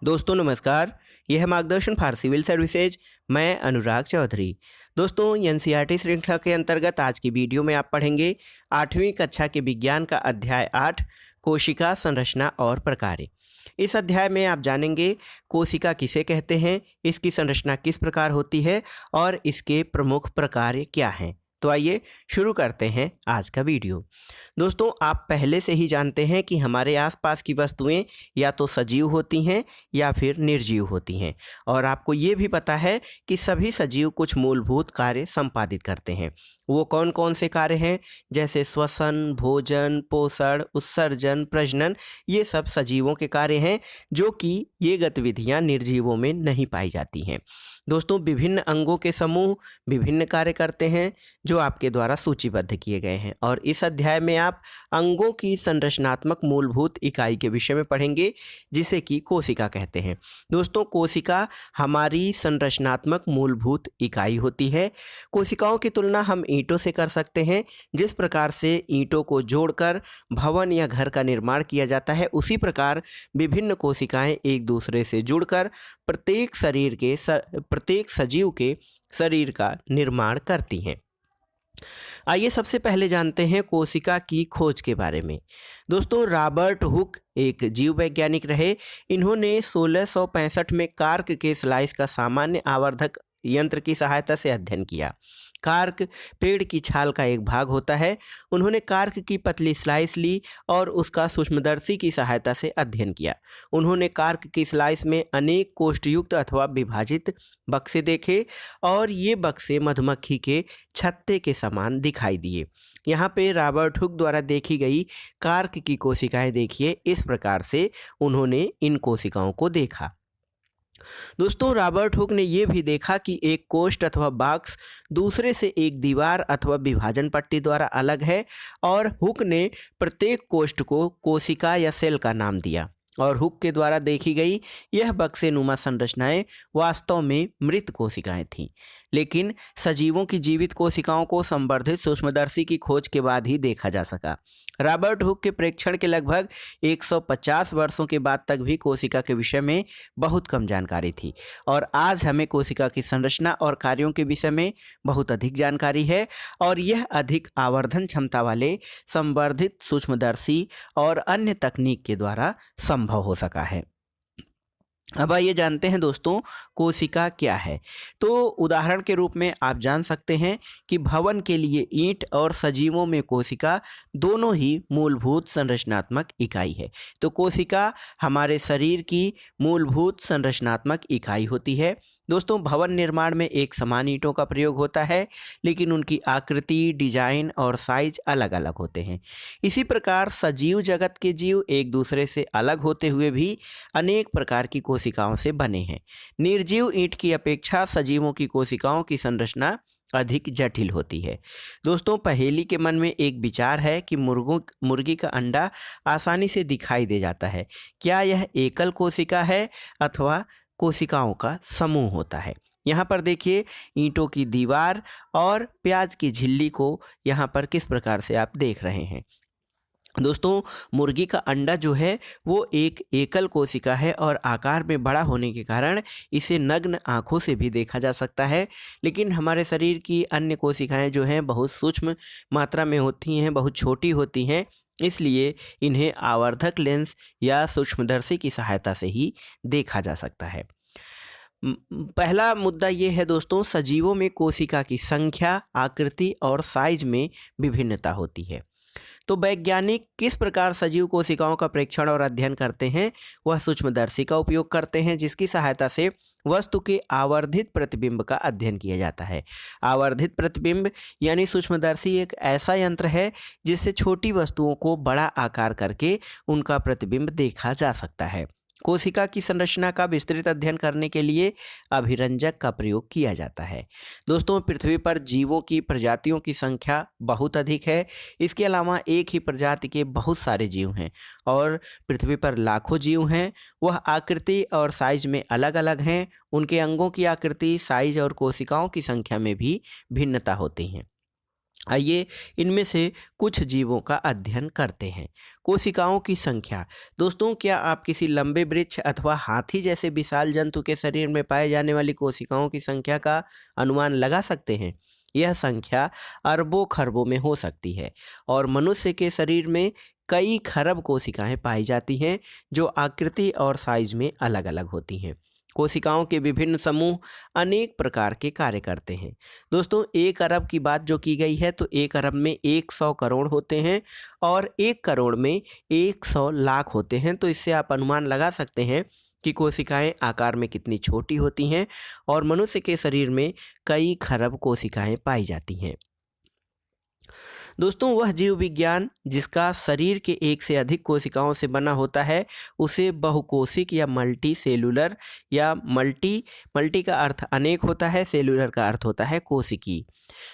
दोस्तों नमस्कार। यह है मार्गदर्शन फॉर सिविल सर्विसेज। मैं अनुराग चौधरी। दोस्तों एनसीईआरटी श्रृंखला के अंतर्गत आज की वीडियो में आप पढ़ेंगे 8वीं कक्षा के विज्ञान का अध्याय 8 कोशिका संरचना और प्रकार्य। इस अध्याय में आप जानेंगे कोशिका किसे कहते हैं, इसकी संरचना किस प्रकार होती है और इसके प्रमुख प्रकार्य क्या हैं। तो आइए शुरू करते हैं आज का वीडियो। दोस्तों आप पहले से ही जानते हैं कि हमारे आसपास की वस्तुएं या तो सजीव होती हैं या फिर निर्जीव होती हैं, और आपको ये भी पता है कि सभी सजीव कुछ मूलभूत कार्य संपादित करते हैं। वो कौन कौन से कार्य हैं, जैसे श्वसन, भोजन, पोषण, उत्सर्जन, प्रजनन। ये सब सजीवों के कार्य हैं, जो कि ये गतिविधियां निर्जीवों में नहीं पाई जाती हैं। दोस्तों विभिन्न अंगों के समूह विभिन्न कार्य करते हैं, जो आपके द्वारा सूचीबद्ध किए गए हैं, और इस अध्याय में आप अंगों की संरचनात्मक मूलभूत इकाई के विषय में पढ़ेंगे, जिसे कि कोशिका कहते हैं। दोस्तों कोशिका हमारी संरचनात्मक मूलभूत इकाई होती है। कोशिकाओं की तुलना हम ईंटों से कर सकते हैं। जिस प्रकार से ईंटों को जोड़कर भवन या घर का निर्माण किया जाता है, उसी प्रकार विभिन्न कोशिकाएं एक दूसरे से जुड़कर प्रत्येक सजीव के शरीर का निर्माण करती हैं। आइए सबसे पहले जानते हैं कोशिका की खोज के बारे में। दोस्तों रॉबर्ट हुक एक जीव वैज्ञानिक रहे। इन्होंने 1665 में कार्क के स्लाइस का सामान्य आवर्धक यंत्र की सहायता से अध्ययन किया। कार्क पेड़ की छाल का एक भाग होता है। उन्होंने कार्क की पतली स्लाइस ली और उसका सूक्ष्मदर्शी की सहायता से अध्ययन किया। उन्होंने कार्क की स्लाइस में अनेक कोष्ठयुक्त अथवा विभाजित बक्से देखे, और ये बक्से मधुमक्खी के छत्ते के समान दिखाई दिए। यहाँ पे रॉबर्ट हुक द्वारा देखी गई कार्क की कोशिकाएं देखिए। इस प्रकार से उन्होंने इन कोशिकाओं को देखा। दोस्तों रॉबर्ट हुक ने यह भी देखा कि एक कोष्ठ अथवा बॉक्स दूसरे से एक दीवार अथवा विभाजन पट्टी द्वारा अलग है, और हुक ने प्रत्येक कोष्ठ को कोशिका या सेल का नाम दिया। और हुक के द्वारा देखी गई यह बक्से नुमा संरचनाएं वास्तव में मृत कोशिकाएं थीं, लेकिन सजीवों की जीवित कोशिकाओं को संवर्धित सूक्ष्मदर्शी की खोज के बाद ही देखा जा सका। रॉबर्ट हुक के प्रेक्षण के लगभग 150 वर्षों के बाद तक भी कोशिका के विषय में बहुत कम जानकारी थी, और आज हमें कोशिका की संरचना और कार्यों के विषय में बहुत अधिक जानकारी है, और यह अधिक आवर्धन क्षमता वाले संवर्धित सूक्ष्मदर्शी और अन्य तकनीक के द्वारा संभव हो सका है। अब आइए जानते हैं दोस्तों कोशिका क्या है। तो उदाहरण के रूप में आप जान सकते हैं कि भवन के लिए ईंट और सजीवों में कोशिका दोनों ही मूलभूत संरचनात्मक इकाई है। तो कोशिका हमारे शरीर की मूलभूत संरचनात्मक इकाई होती है। दोस्तों भवन निर्माण में एक समान ईंटों का प्रयोग होता है, लेकिन उनकी आकृति, डिजाइन और साइज अलग अलग होते हैं। इसी प्रकार सजीव जगत के जीव एक दूसरे से अलग होते हुए भी अनेक प्रकार की कोशिकाओं से बने हैं। निर्जीव ईंट की अपेक्षा सजीवों की कोशिकाओं की संरचना अधिक जटिल होती है। दोस्तों पहेली के मन में एक विचार है कि मुर्गी का अंडा आसानी से दिखाई दे जाता है। क्या यह एकल कोशिका है अथवा कोशिकाओं का समूह होता है? यहाँ पर देखिए ईंटों की दीवार और प्याज की झिल्ली को यहाँ पर किस प्रकार से आप देख रहे हैं। दोस्तों मुर्गी का अंडा जो है वो एक एकल कोशिका है, और आकार में बड़ा होने के कारण इसे नग्न आँखों से भी देखा जा सकता है। लेकिन हमारे शरीर की अन्य कोशिकाएं जो हैं बहुत सूक्ष्म मात्रा में होती हैं, बहुत छोटी होती हैं, इसलिए इन्हें आवर्धक लेंस या सूक्ष्मदर्शी की सहायता से ही देखा जा सकता है। पहला मुद्दा ये है दोस्तों, सजीवों में कोशिका की संख्या, आकृति और साइज में विभिन्नता होती है। तो वैज्ञानिक किस प्रकार सजीव कोशिकाओं का प्रेक्षण और अध्ययन करते हैं? वह सूक्ष्मदर्शी का उपयोग करते हैं, जिसकी सहायता से वस्तु के आवर्धित प्रतिबिंब का अध्ययन किया जाता है। आवर्धित प्रतिबिंब यानी सूक्ष्मदर्शी एक ऐसा यंत्र है जिससे छोटी वस्तुओं को बड़ा आकार करके उनका प्रतिबिंब देखा जा सकता है। कोशिका की संरचना का विस्तृत अध्ययन करने के लिए अभिरंजक का प्रयोग किया जाता है। दोस्तों पृथ्वी पर जीवों की प्रजातियों की संख्या बहुत अधिक है। इसके अलावा एक ही प्रजाति के बहुत सारे जीव हैं, और पृथ्वी पर लाखों जीव हैं। वह आकृति और साइज में अलग अलग हैं। उनके अंगों की आकृति, साइज और कोशिकाओं की संख्या में भी भिन्नता होती हैं। आइए इनमें से कुछ जीवों का अध्ययन करते हैं। कोशिकाओं की संख्या। दोस्तों, क्या आप किसी लंबे वृक्ष अथवा हाथी जैसे विशाल जंतु के शरीर में पाए जाने वाली कोशिकाओं की संख्या का अनुमान लगा सकते हैं? यह संख्या अरबों खरबों में हो सकती है और मनुष्य के शरीर में कई खरब कोशिकाएं पाई जाती हैं जो आकृति और साइज में अलग अलग होती हैं। कोशिकाओं के विभिन्न समूह अनेक प्रकार के कार्य करते हैं। दोस्तों, 1 अरब की बात जो की गई है तो 1 अरब में 100 करोड़ होते हैं और 1 करोड़ में 100 लाख होते हैं। तो इससे आप अनुमान लगा सकते हैं कि कोशिकाएं आकार में कितनी छोटी होती हैं और मनुष्य के शरीर में कई खरब कोशिकाएं पाई जाती हैं। दोस्तों, वह जीव विज्ञान जिसका शरीर के एक से अधिक कोशिकाओं से बना होता है उसे बहुकोशिक या मल्टी सेलुलर या मल्टी का अर्थ अनेक होता है, सेलुलर का अर्थ होता है कोशिकी।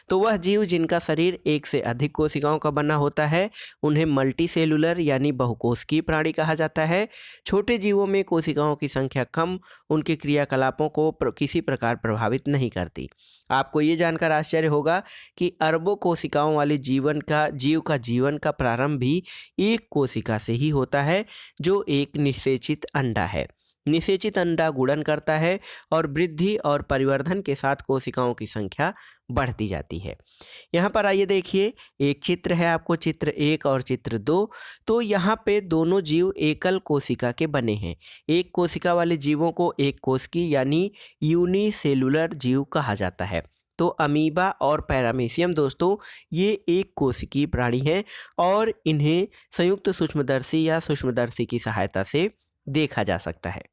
तो वह जीव जिनका शरीर एक से अधिक कोशिकाओं का बना होता है उन्हें मल्टी सेलुलर यानी बहुकोशिकीय प्राणी कहा जाता है। छोटे जीवों में कोशिकाओं की संख्या कम उनके क्रियाकलापों को किसी प्रकार प्रभावित नहीं करती। आपको ये जानकर आश्चर्य होगा कि अरबों कोशिकाओं वाले जीव का जीवन का प्रारंभ भी एक कोशिका से ही होता है जो एक निषेचित अंडा है। निषेचित अंडा गुणन करता है और वृद्धि और परिवर्धन के साथ कोशिकाओं की संख्या बढ़ती जाती है। यहाँ पर आइए देखिए, एक चित्र है आपको, चित्र 1 और चित्र 2। तो यहाँ पे दोनों जीव एकल कोशिका के बने हैं। एक कोशिका वाले जीवों को एक कोशिकी यानी यूनिसेलुलर जीव कहा जाता है। तो अमीबा और पैरामीशियम दोस्तों ये एक कोशिकीय प्राणी हैं और इन्हें संयुक्त सूक्ष्मदर्शी या सूक्ष्मदर्शी की सहायता से देखा जा सकता है।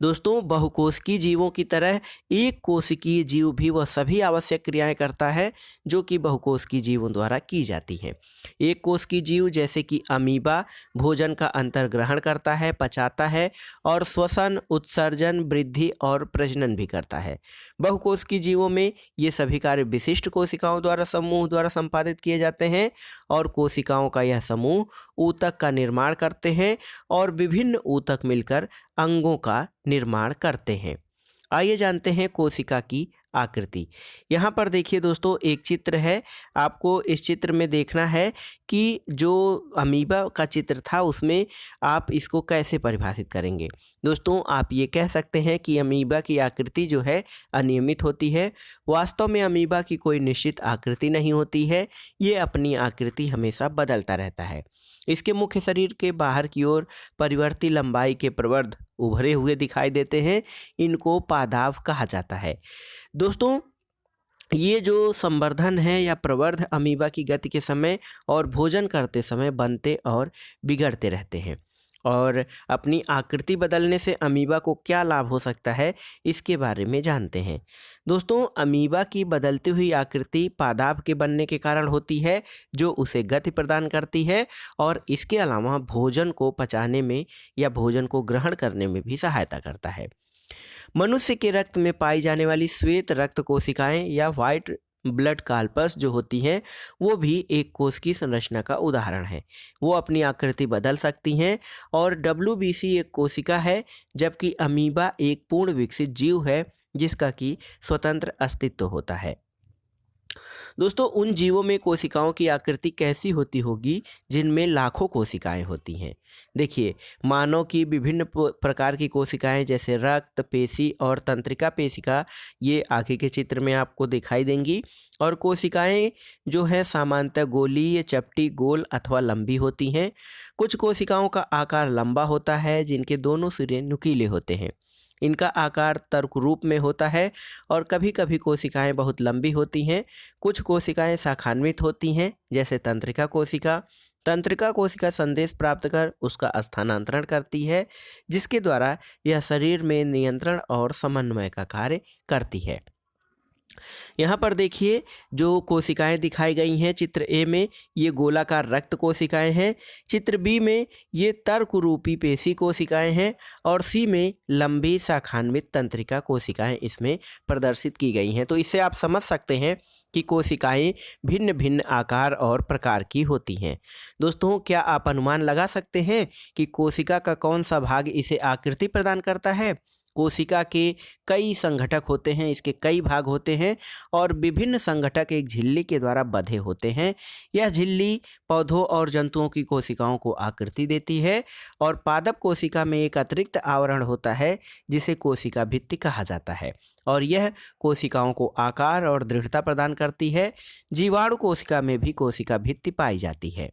दोस्तों, बहुकोशिकीय जीवों की तरह एक कोशिकीय जीव भी वह सभी आवश्यक क्रियाएं करता है जो कि बहुकोशिकीय जीवों द्वारा की जाती हैं। एक कोशिकीय जीव जैसे कि अमीबा भोजन का अंतर्ग्रहण करता है, पचाता है और श्वसन, उत्सर्जन, वृद्धि और प्रजनन भी करता है। बहुकोशिकीय जीवों में ये सभी कार्य विशिष्ट कोशिकाओं द्वारा समूह द्वारा संपादित किए जाते हैं और कोशिकाओं का यह समूह ऊतक का निर्माण करते हैं और विभिन्न ऊतक मिलकर अंगों का निर्माण करते हैं। आइए जानते हैं कोशिका की आकृति। यहाँ पर देखिए दोस्तों, एक चित्र है। आपको इस चित्र में देखना है कि जो अमीबा का चित्र था उसमें आप इसको कैसे परिभाषित करेंगे। दोस्तों, आप ये कह सकते हैं कि अमीबा की आकृति जो है अनियमित होती है। वास्तव में अमीबा की कोई निश्चित आकृति नहीं होती है, ये अपनी आकृति हमेशा बदलता रहता है। इसके मुख्य शरीर के बाहर की ओर परिवर्ती लंबाई के प्रवर्ध उभरे हुए दिखाई देते हैं। इनको पादाव कहा जाता है। दोस्तों, ये जो संवर्धन है या प्रवर्ध अमीबा की गति के समय और भोजन करते समय बनते और बिगड़ते रहते हैं। और अपनी आकृति बदलने से अमीबा को क्या लाभ हो सकता है इसके बारे में जानते हैं। दोस्तों, अमीबा की बदलती हुई आकृति पादाब के बनने के कारण होती है जो उसे गति प्रदान करती है और इसके अलावा भोजन को पचाने में या भोजन को ग्रहण करने में भी सहायता करता है। मनुष्य के रक्त में पाई जाने वाली श्वेत रक्त कोशिकाएं या व्हाइट ब्लड कार्पस जो होती हैं वो भी एक कोश की संरचना का उदाहरण है। वो अपनी आकृति बदल सकती हैं और WBC एक कोशिका है जबकि अमीबा एक पूर्ण विकसित जीव है जिसका कि स्वतंत्र अस्तित्व होता है। दोस्तों, उन जीवों में कोशिकाओं की आकृति कैसी होती होगी जिनमें लाखों कोशिकाएं होती हैं। देखिए, मानव की विभिन्न प्रकार की कोशिकाएं जैसे रक्त, पेशी और तंत्रिका पेशिका ये आगे के चित्र में आपको दिखाई देंगी। और कोशिकाएं जो है सामान्यतः गोलीय, चपटी, गोल अथवा लंबी होती हैं। कुछ कोशिकाओं का आकार लंबा होता है जिनके दोनों सिरे नुकीले होते हैं। इनका आकार तर्क रूप में होता है और कभी कभी कोशिकाएं बहुत लंबी होती हैं। कुछ कोशिकाएं शाखान्वित होती हैं जैसे तंत्रिका कोशिका। तंत्रिका कोशिका संदेश प्राप्त कर उसका स्थानांतरण करती है जिसके द्वारा यह शरीर में नियंत्रण और समन्वय का कार्य करती है। यहाँ पर देखिए, जो कोशिकाएं दिखाई गई हैं चित्र ए में ये गोलाकार रक्त कोशिकाएं हैं, चित्र बी में ये तर्क रूपी पेशी कोशिकाएं हैं और सी में लंबी शाखान्वित तंत्रिका कोशिकाएं इसमें प्रदर्शित की गई हैं। तो इससे आप समझ सकते हैं कि कोशिकाएं भिन्न भिन्न आकार और प्रकार की होती हैं। दोस्तों, क्या आप अनुमान लगा सकते हैं कि कोशिका का कौन सा भाग इसे आकृति प्रदान करता है? कोशिका के कई संघटक होते हैं, इसके कई भाग होते हैं और विभिन्न संघटक एक झिल्ली के द्वारा बंधे होते हैं। यह झिल्ली पौधों और जंतुओं की कोशिकाओं को आकृति देती है और पादप कोशिका में एक अतिरिक्त आवरण होता है जिसे कोशिका भित्ति कहा जाता है और यह कोशिकाओं को आकार और दृढ़ता प्रदान करती है। जीवाणु कोशिका में भी कोशिका भित्ति पाई जाती है।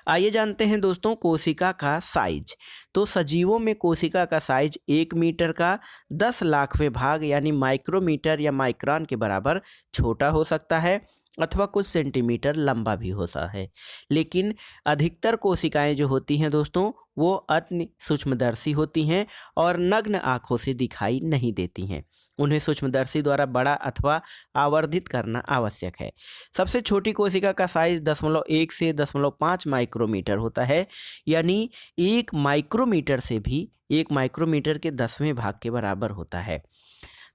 आइए जानते हैं दोस्तों कोशिका का साइज। तो सजीवों में कोशिका का साइज 1 मीटर का 10 लाखवें भाग यानी माइक्रोमीटर या माइक्रोन के बराबर छोटा हो सकता है अथवा कुछ सेंटीमीटर लंबा भी होता है। लेकिन अधिकतर कोशिकाएं जो होती हैं दोस्तों वो अति सूक्ष्मदर्शी होती हैं और नग्न आँखों से दिखाई नहीं देती हैं। उन्हें सूक्ष्मदर्शी द्वारा बड़ा अथवा आवर्धित करना आवश्यक है। सबसे छोटी कोशिका का साइज 0.1 से 0.5 माइक्रोमीटर होता है, यानी 1 माइक्रोमीटर से भी 1 माइक्रोमीटर के 10वें भाग के बराबर होता है।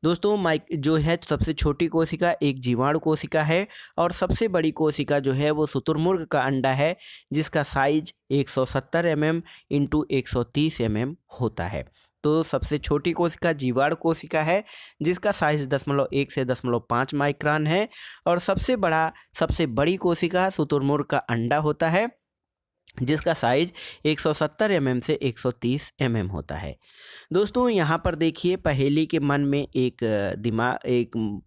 दोस्तों जो है सबसे छोटी कोशिका एक जीवाणु कोशिका है और सबसे बड़ी कोशिका जो है वो शुतुरमुर्ग का अंडा है जिसका साइज 170 mm इंटू 130 mm होता है। तो सबसे छोटी कोशिका जीवाणु कोशिका है जिसका साइज 0.1 से 0.5 माइक्रोन है और सबसे बड़ी कोशिका शुतुरमुर्ग का अंडा होता है जिसका साइज 170 mm से 130 mm होता है। दोस्तों यहाँ पर देखिए पहेली के मन में एक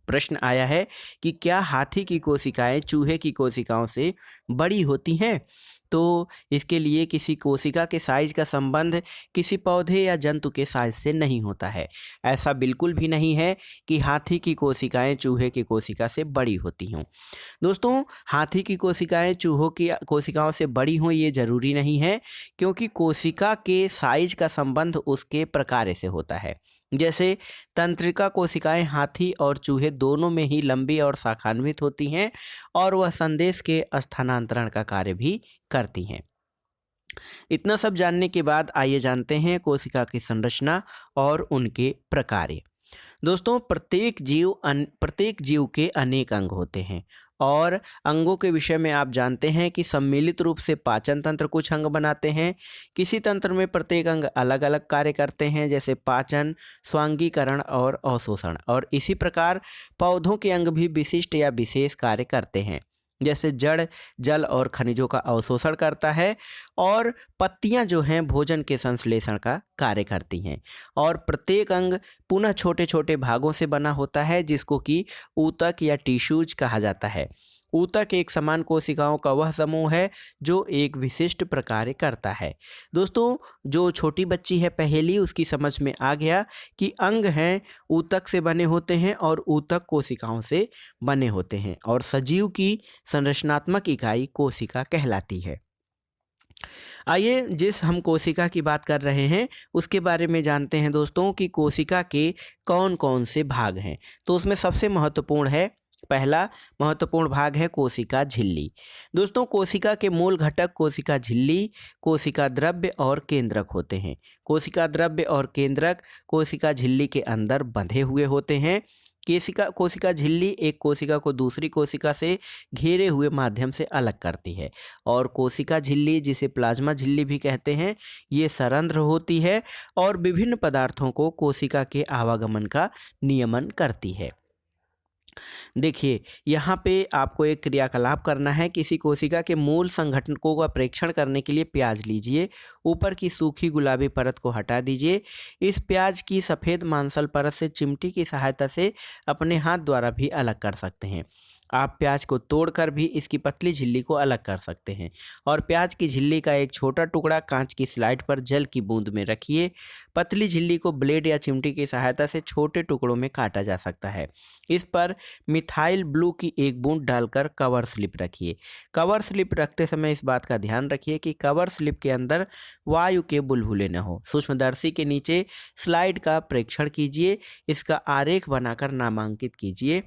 प्रश्न आया है कि क्या हाथी की कोशिकाएं चूहे की कोशिकाओं से बड़ी होती हैं? तो इसके लिए किसी कोशिका के साइज का संबंध किसी पौधे या जंतु के साइज से नहीं होता है। ऐसा बिल्कुल भी नहीं है कि हाथी की कोशिकाएं चूहे की कोशिका से बड़ी होती हों। दोस्तों हाथी की कोशिकाएं चूहों की कोशिकाओं से बड़ी हों ये ज़रूरी नहीं है, क्योंकि कोशिका के साइज का संबंध उसके प्रकार से होता है। जैसे तंत्रिका कोशिकाएं हाथी और चूहे दोनों में ही लंबी और शाखान्वित होती हैं और वह संदेश के स्थानांतरण का कार्य भी करती हैं। इतना सब जानने के बाद आइए जानते हैं कोशिका की संरचना और उनके प्रकार। दोस्तों प्रत्येक जीव के अनेक अंग होते हैं और अंगों के विषय में आप जानते हैं कि सम्मिलित रूप से पाचन तंत्र कुछ अंग बनाते हैं। किसी तंत्र में प्रत्येक अंग अलग अलग कार्य करते हैं, जैसे पाचन, स्वांगीकरण और अवशोषण। और इसी प्रकार पौधों के अंग भी विशिष्ट या विशेष कार्य करते हैं, जैसे जड़ जल और खनिजों का अवशोषण करता है और पत्तियां जो हैं भोजन के संश्लेषण का कार्य करती हैं। और प्रत्येक अंग पुनः छोटे छोटे भागों से बना होता है जिसको कि ऊतक या टिश्यूज कहा जाता है। ऊतक एक समान कोशिकाओं का वह समूह है जो एक विशिष्ट प्रकार करता है। दोस्तों जो छोटी बच्ची है पहेली उसकी समझ में आ गया कि अंग हैं ऊतक से बने होते हैं और ऊतक कोशिकाओं से बने होते हैं और सजीव की संरचनात्मक इकाई कोशिका कहलाती है। आइए जिस हम कोशिका की बात कर रहे हैं उसके बारे में जानते हैं दोस्तों कि कोशिका के कौन कौन से भाग हैं। तो उसमें सबसे महत्वपूर्ण है, पहला महत्वपूर्ण भाग है कोशिका झिल्ली। दोस्तों कोशिका के मूल घटक कोशिका झिल्ली, कोशिका द्रव्य और केंद्रक होते हैं। कोशिका द्रव्य और केंद्रक कोशिका झिल्ली के अंदर बंधे हुए होते हैं। कोशिका झिल्ली एक कोशिका को दूसरी कोशिका से घेरे हुए माध्यम से अलग करती है और कोशिका झिल्ली जिसे प्लाज्मा झिल्ली भी कहते हैं ये सरंध्र होती है और विभिन्न पदार्थों को कोशिका के आवागमन का नियमन करती है। देखिए यहाँ पे आपको एक क्रियाकलाप करना है। किसी कोशिका के मूल संघटकों का प्रेक्षण करने के लिए प्याज लीजिए, ऊपर की सूखी गुलाबी परत को हटा दीजिए। इस प्याज की सफ़ेद मांसल परत से चिमटी की सहायता से अपने हाथ द्वारा भी अलग कर सकते हैं। आप प्याज को तोड़कर भी इसकी पतली झिल्ली को अलग कर सकते हैं और प्याज की झिल्ली का एक छोटा टुकड़ा कांच की स्लाइड पर जल की बूंद में रखिए। पतली झिल्ली को ब्लेड या चिमटी की सहायता से छोटे टुकड़ों में काटा जा सकता है। इस पर मिथाइल ब्लू की एक बूंद डालकर कवर स्लिप रखिए। कवर स्लिप रखते समय इस बात का ध्यान रखिए कि कवर स्लिप के अंदर वायु के बुलबुले न हो। सूक्ष्मदर्शी के नीचे स्लाइड का प्रेक्षण कीजिए, इसका आरेख बनाकर नामांकित कीजिए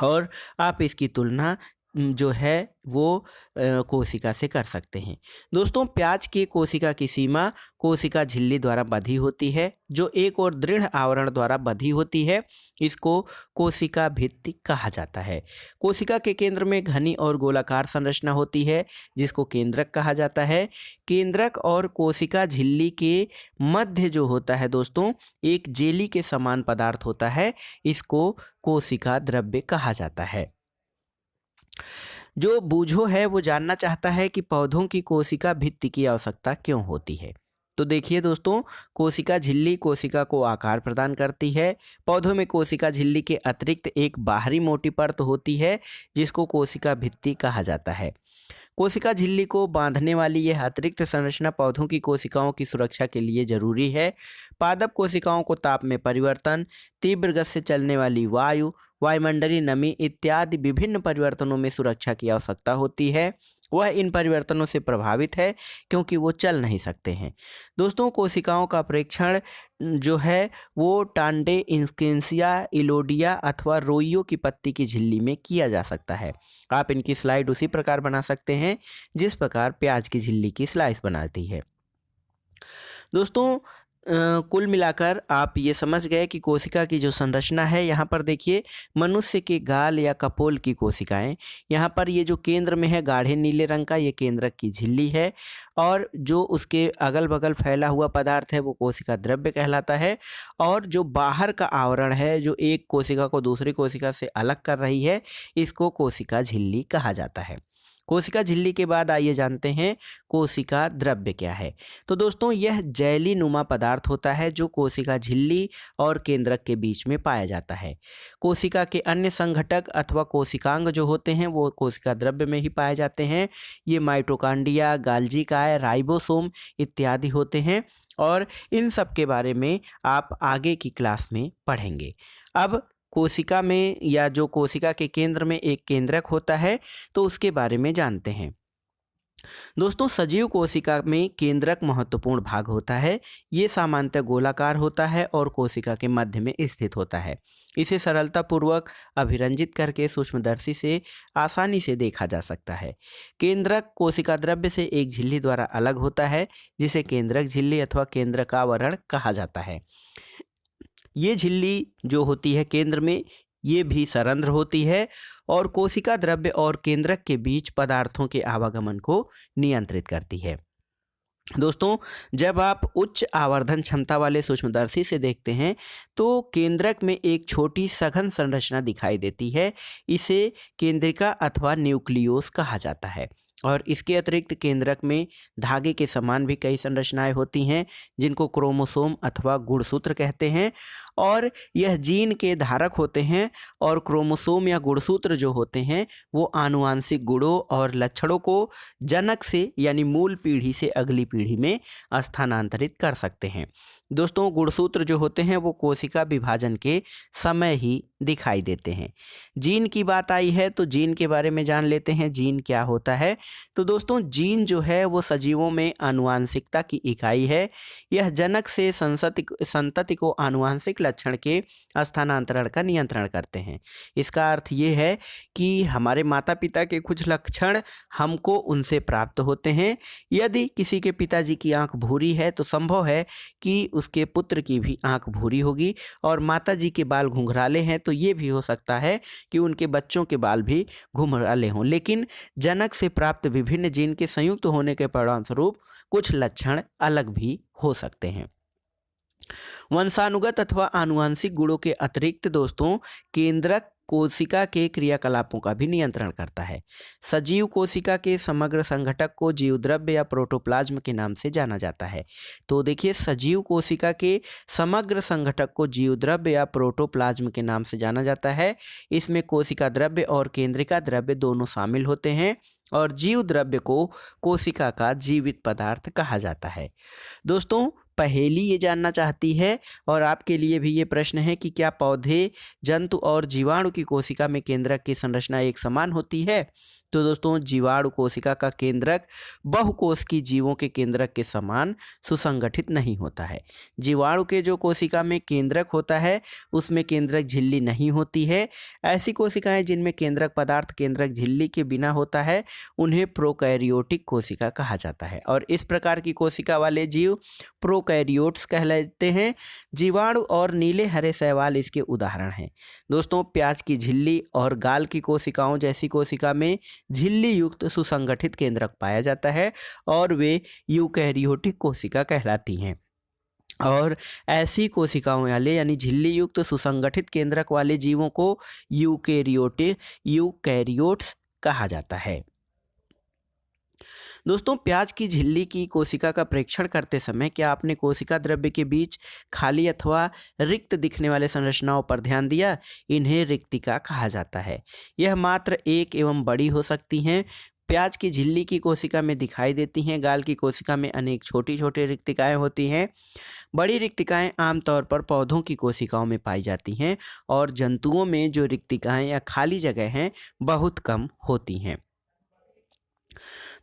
और आप इसकी तुलना जो है वो कोशिका से कर सकते हैं। दोस्तों, प्याज की कोशिका की सीमा कोशिका झिल्ली द्वारा बंधी होती है, जो एक और दृढ़ आवरण द्वारा बंधी होती है। इसको कोशिका भित्ति कहा जाता है। कोशिका के केंद्र में घनी और गोलाकार संरचना होती है, जिसको केंद्रक कहा जाता है। केंद्रक और कोशिका झिल्ली के मध्य जो होता है दोस्तों, एक जेली के समान पदार्थ होता है। इसको कोशिका द्रव्य कहा जाता है। जो बूझो है वो जानना चाहता है कि पौधों की कोशिका भित्ति की आवश्यकता क्यों होती है। तो देखिए दोस्तों, कोशिका झिल्ली कोशिका को आकार प्रदान करती है। पौधों में कोशिका झिल्ली के अतिरिक्त एक बाहरी मोटी परत होती है, जिसको कोशिका भित्ति कहा जाता है। कोशिका झिल्ली को बांधने वाली यह अतिरिक्त संरचना पौधों की कोशिकाओं की सुरक्षा के लिए जरूरी है। पादप कोशिकाओं को ताप में परिवर्तन, तीव्र गति से चलने वाली वायु, वायुमंडलीय नमी इत्यादि विभिन्न परिवर्तनों में सुरक्षा की आवश्यकता होती है। वह इन परिवर्तनों से प्रभावित है क्योंकि वो चल नहीं सकते हैं। दोस्तों, कोशिकाओं का परीक्षण जो है वो टांडे, इंस्केंसिया, इलोडिया अथवा रोइयो की पत्ती की झिल्ली में किया जा सकता है। आप इनकी स्लाइड उसी प्रकार बना सकते हैं जिस प्रकार प्याज की झिल्ली की स्लाइस बनाती है। दोस्तों, कुल मिलाकर आप ये समझ गए कि कोशिका की जो संरचना है, यहाँ पर देखिए मनुष्य के गाल या कपोल की कोशिकाएं, यहाँ पर ये जो केंद्र में है गाढ़े नीले रंग का, ये केंद्रक की झिल्ली है, और जो उसके अगल बगल फैला हुआ पदार्थ है वो कोशिका द्रव्य कहलाता है। और जो बाहर का आवरण है जो एक कोशिका को दूसरी कोशिका से अलग कर रही है, इसको कोशिका झिल्ली कहा जाता है। कोशिका झिल्ली के बाद आइए जानते हैं कोशिका द्रव्य क्या है। तो दोस्तों, यह जेली नुमा पदार्थ होता है जो कोशिका झिल्ली और केंद्रक के बीच में पाया जाता है। कोशिका के अन्य संघटक अथवा कोशिकांग जो होते हैं वो कोशिका द्रव्य में ही पाए जाते हैं। ये माइटोकांड्रिया, गाल्जी काय, राइबोसोम इत्यादि होते हैं, और इन सब के बारे में आप आगे की क्लास में पढ़ेंगे। अब कोशिका में या जो कोशिका के केंद्र में एक केंद्रक होता है, तो उसके बारे में जानते हैं। दोस्तों, सजीव कोशिका में केंद्रक महत्वपूर्ण भाग होता है। ये सामान्यतः गोलाकार होता है और कोशिका के मध्य में स्थित होता है। इसे सरलतापूर्वक अभिरंजित करके सूक्ष्मदर्शी से आसानी से देखा जा सकता है। केंद्रक कोशिका द्रव्य से एक झिल्ली द्वारा अलग होता है, जिसे केंद्रक झिल्ली अथवा केंद्रकावरण कहा जाता है। ये झिल्ली जो होती है केंद्र में, ये भी सरंध्र होती है और कोशिका द्रव्य और केंद्रक के बीच पदार्थों के आवागमन को नियंत्रित करती है। दोस्तों, जब आप उच्च आवर्धन क्षमता वाले सूक्ष्मदर्शी से देखते हैं तो केंद्रक में एक छोटी सघन संरचना दिखाई देती है। इसे केंद्रिका अथवा न्यूक्लियोस कहा जाता है। और इसके अतिरिक्त केंद्रक में धागे के समान भी कई संरचनाएं होती हैं, जिनको क्रोमोसोम अथवा गुणसूत्र कहते हैं, और यह जीन के धारक होते हैं। और क्रोमोसोम या गुणसूत्र जो होते हैं वो आनुवांशिक गुणों और लक्षणों को जनक से यानी मूल पीढ़ी से अगली पीढ़ी में स्थानांतरित कर सकते हैं। दोस्तों, गुणसूत्र जो होते हैं वो कोशिका विभाजन के समय ही दिखाई देते हैं। जीन की बात आई है तो जीन के बारे में जान लेते हैं। जीन क्या होता है? तो दोस्तों, जीन जो है वो सजीवों में आनुवांशिकता की इकाई है। यह जनक से संतति को आनुवांशिक लक्षण के स्थानांतरण का नियंत्रण करते हैं। इसका अर्थ ये है कि हमारे माता पिता के कुछ लक्षण हमको उनसे प्राप्त होते हैं। यदि किसी के पिताजी की आंख भूरी है तो संभव है कि उसके पुत्र की भी आंख भूरी होगी, और माता जी के बाल घुंघराले हैं तो ये भी हो सकता है कि उनके बच्चों के बाल भी घुंघराले हों। लेकिन जनक से प्राप्त विभिन्न जीन के संयुक्त होने के परिणामस्वरूप कुछ लक्षण अलग भी हो सकते हैं। वंशानुगत अथवा आनुवांशिक गुणों के अतिरिक्त दोस्तों, केंद्रक कोशिका के क्रियाकलापों का भी नियंत्रण करता है। सजीव कोशिका के समग्र संघटक को जीवद्रव्य या प्रोटोप्लाज्म के नाम से जाना जाता है। तो देखिए, सजीव कोशिका के समग्र संघटक को जीवद्रव्य या प्रोटोप्लाज्म के नाम से जाना जाता है। इसमें कोशिका द्रव्य और केंद्रिका द्रव्य दोनों शामिल होते हैं, और जीव द्रव्य को कोशिका का जीवित पदार्थ कहा जाता है। दोस्तों, पहेली ये जानना चाहती है, और आपके लिए भी ये प्रश्न है कि क्या पौधे, जंतु और जीवाणु की कोशिका में केंद्रक की संरचना एक समान होती है? तो दोस्तों जीवाणु कोशिका का केंद्रक बहुकोशिकीय जीवों के केंद्रक के समान सुसंगठित नहीं होता है। जीवाणु के जो कोशिका में केंद्रक होता है उसमें केंद्रक झिल्ली नहीं होती है। ऐसी कोशिकाएं जिनमें केंद्रक पदार्थ केंद्रक झिल्ली के बिना होता है उन्हें प्रोकैरियोटिक कोशिका कहा जाता है और इस प्रकार की कोशिका वाले जीव प्रोकैरियोट्स कहलाते हैं। जीवाणु और नीले हरे शैवाल इसके उदाहरण हैं। दोस्तों प्याज की झिल्ली और गाल की कोशिकाओं जैसी कोशिका में झिल्ली युक्त सुसंगठित केंद्रक पाया जाता है और वे यूकैरियोटिक कोशिका कहलाती हैं। और ऐसी कोशिकाओं वाले यानी झिल्ली युक्त सुसंगठित केंद्रक वाले जीवों को यूकैरियोट्स कहा जाता है। दोस्तों प्याज की झिल्ली की कोशिका का प्रेक्षण करते समय क्या आपने कोशिका द्रव्य के बीच खाली अथवा रिक्त दिखने वाले संरचनाओं पर ध्यान दिया? इन्हें रिक्तिका कहा जाता है। यह मात्र एक एवं बड़ी हो सकती हैं। प्याज की झिल्ली की कोशिका में दिखाई देती हैं। गाल की कोशिका में अनेक छोटी छोटी रिक्तिकाएं होती हैं। बड़ी रिक्तिकाएं आमतौर पर पौधों की कोशिकाओं में पाई जाती हैं और जंतुओं में जो रिक्तिकाएं या खाली जगह हैं बहुत कम होती हैं।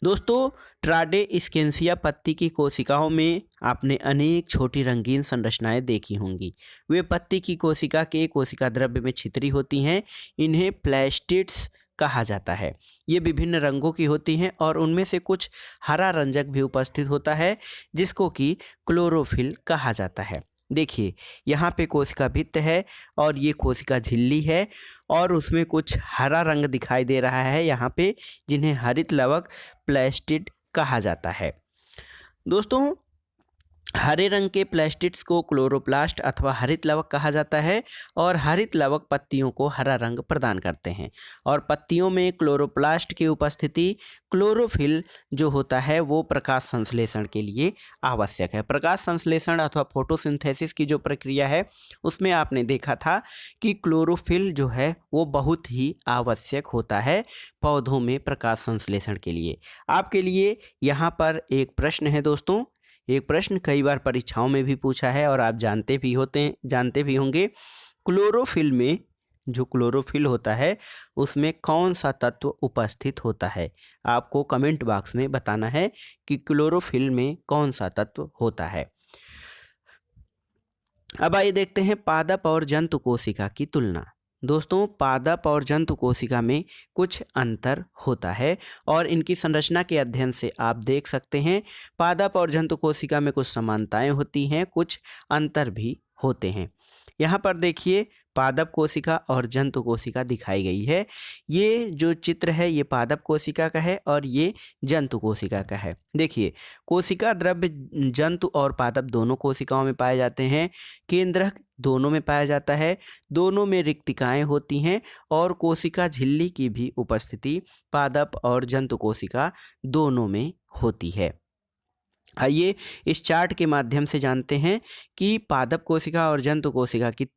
दोस्तों ट्राडेस्केंसिया पत्ती की कोशिकाओं में आपने अनेक छोटी रंगीन संरचनाएं देखी होंगी। वे पत्ती की कोशिका के कोशिका द्रव्य में छितरी होती हैं। इन्हें प्लास्टिड्स कहा जाता है। ये विभिन्न रंगों की होती हैं और उनमें से कुछ हरा रंजक भी उपस्थित होता है जिसको कि क्लोरोफिल कहा जाता है। देखिए यहाँ पे कोशिका भित्त है और ये कोशिका झिल्ली है और उसमें कुछ हरा रंग दिखाई दे रहा है यहाँ पे, जिन्हें हरित लवक प्लास्टिड कहा जाता है। दोस्तों हरे रंग के प्लास्टिड्स को क्लोरोप्लास्ट अथवा हरित लवक कहा जाता है और हरित लवक पत्तियों को हरा रंग प्रदान करते हैं और पत्तियों में क्लोरोप्लास्ट की उपस्थिति क्लोरोफिल जो होता है वो प्रकाश संश्लेषण के लिए आवश्यक है। प्रकाश संश्लेषण अथवा फोटोसिंथेसिस की जो प्रक्रिया है उसमें आपने देखा था कि क्लोरोफिल जो है वो बहुत ही आवश्यक होता है पौधों में प्रकाश संश्लेषण के लिए। आपके लिए यहाँ पर एक प्रश्न है दोस्तों, एक प्रश्न कई बार परीक्षाओं में भी पूछा है और आप जानते भी होंगे। क्लोरोफिल में जो क्लोरोफिल होता है उसमें कौन सा तत्व उपस्थित होता है? आपको कमेंट बॉक्स में बताना है कि क्लोरोफिल में कौन सा तत्व होता है। अब आइए देखते हैं पादप और जंतु कोशिका की तुलना। दोस्तों पादप और जंतु कोशिका में कुछ अंतर होता है और इनकी संरचना के अध्ययन से आप देख सकते हैं पादप और जंतु कोशिका में कुछ समानताएं होती हैं, कुछ अंतर भी होते हैं। यहाँ पर देखिए पादप कोशिका और जंतु कोशिका दिखाई गई है। ये जो चित्र है ये पादप कोशिका का है और ये जंतु कोशिका का है। देखिए कोशिका द्रव्य जंतु और पादप दोनों कोशिकाओं में पाए जाते हैं। केंद्रक दोनों में पाया जाता है। दोनों में रिक्तिकाएं होती हैं और कोशिका झिल्ली की भी उपस्थिति पादप और जंतु कोशिका दोनों में होती है। आइए इस चार्ट के माध्यम से जानते हैं कि पादप कोशिका और जंतु कोशिका की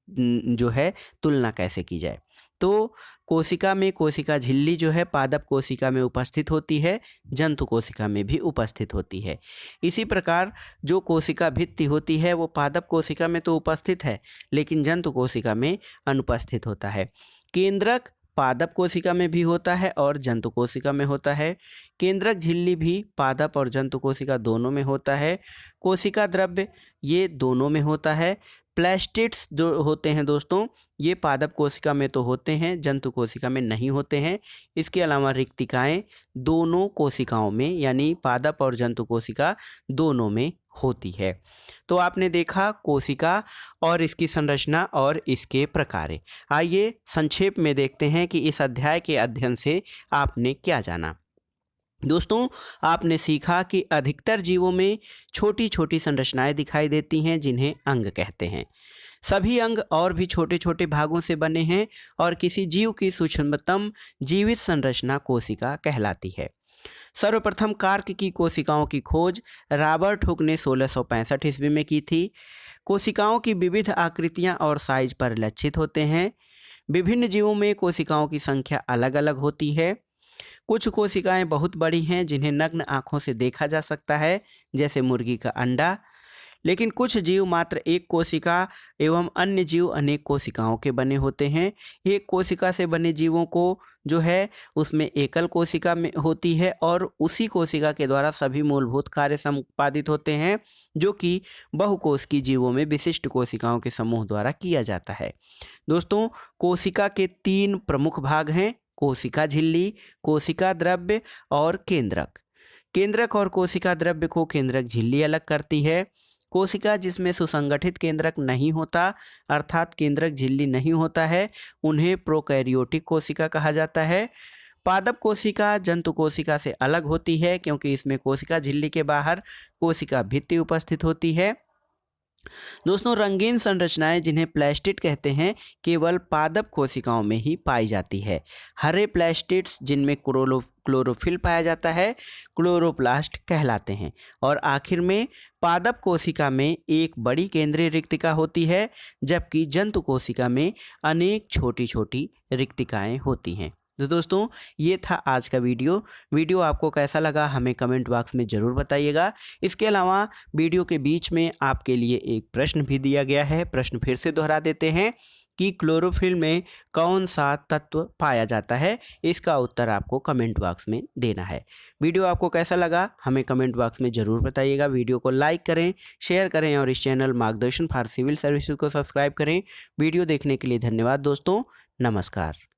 जो है तुलना कैसे की जाए। तो कोशिका में कोशिका झिल्ली जो है पादप कोशिका में उपस्थित होती है, जंतु कोशिका में भी उपस्थित होती है। इसी प्रकार जो कोशिका भित्ति होती है वो पादप कोशिका में तो उपस्थित है लेकिन जंतु कोशिका में अनुपस्थित होता है। केंद्रक पादप कोशिका में भी होता है और जंतु कोशिका में होता है। केंद्रक झिल्ली भी पादप और जंतु कोशिका दोनों में होता है। कोशिका द्रव्य ये दोनों में होता है। प्लास्टिड्स जो होते हैं दोस्तों ये पादप कोशिका में तो होते हैं, जंतु कोशिका में नहीं होते हैं। इसके अलावा रिक्तिकाएं दोनों कोशिकाओं में यानी पादप और जंतु कोशिका दोनों में होती है। तो आपने देखा कोशिका और इसकी संरचना और इसके प्रकार। आइए संक्षेप में देखते हैं कि इस अध्याय के अध्ययन से आपने क्या जाना। दोस्तों आपने सीखा कि अधिकतर जीवों में छोटी छोटी संरचनाएं दिखाई देती हैं जिन्हें अंग कहते हैं। सभी अंग और भी छोटे छोटे भागों से बने हैं और किसी जीव की सूक्ष्मतम जीवित संरचना कोशिका कहलाती है। सर्वप्रथम कार्क की कोशिकाओं की खोज रॉबर्ट हुक ने 1665 ईस्वी में की थी। कोशिकाओं की विविध आकृतियां और साइज परिलक्षित होते हैं। विभिन्न जीवों में कोशिकाओं की संख्या अलग अलग होती है। कुछ कोशिकाएं बहुत बड़ी हैं जिन्हें नग्न आंखों से देखा जा सकता है, जैसे मुर्गी का अंडा। लेकिन कुछ जीव मात्र एक कोशिका एवं अन्य जीव अनेक कोशिकाओं के बने होते हैं। एक कोशिका से बने जीवों को जो है उसमें एकल कोशिका में होती है और उसी कोशिका के द्वारा सभी मूलभूत कार्य संपादित होते हैं, जो कि बहुकोशिकीय जीवों में विशिष्ट कोशिकाओं के समूह द्वारा किया जाता है। दोस्तों, कोशिका के 3 प्रमुख भाग हैं: कोशिका झिल्ली, कोशिका द्रव्य और केंद्रक। केंद्रक और कोशिका द्रव्य को केंद्रक झिल्ली अलग करती है। कोशिका जिसमें सुसंगठित केंद्रक नहीं होता अर्थात केंद्रक झिल्ली नहीं होता है, उन्हें प्रोकैरियोटिक कोशिका कहा जाता है। पादप कोशिका जंतु कोशिका से अलग होती है क्योंकि इसमें कोशिका झिल्ली के बाहर कोशिका भित्ति उपस्थित होती है। दोस्तों, रंगीन संरचनाएं जिन्हें प्लास्टिड कहते हैं केवल पादप कोशिकाओं में ही पाई जाती है। हरे प्लास्टिड्स जिनमें क्लोरोफिल पाया जाता है क्लोरोप्लास्ट कहलाते हैं। और आखिर में पादप कोशिका में एक बड़ी केंद्रीय रिक्तिका होती है, जबकि जंतु कोशिका में अनेक छोटी छोटी रिक्तिकाएं होती हैं। तो दोस्तों, ये था आज का वीडियो आपको कैसा लगा हमें कमेंट बॉक्स में ज़रूर बताइएगा। इसके अलावा वीडियो के बीच में आपके लिए एक प्रश्न भी दिया गया है। प्रश्न फिर से दोहरा देते हैं कि क्लोरोफिल में कौन सा तत्व पाया जाता है। इसका उत्तर आपको कमेंट बॉक्स में देना है। वीडियो आपको कैसा लगा हमें कमेंट बॉक्स में ज़रूर बताइएगा। वीडियो को लाइक करें, शेयर करें और इस चैनल मार्गदर्शन फॉर सिविल सर्विसेज को सब्सक्राइब करें। वीडियो देखने के लिए धन्यवाद दोस्तों। नमस्कार।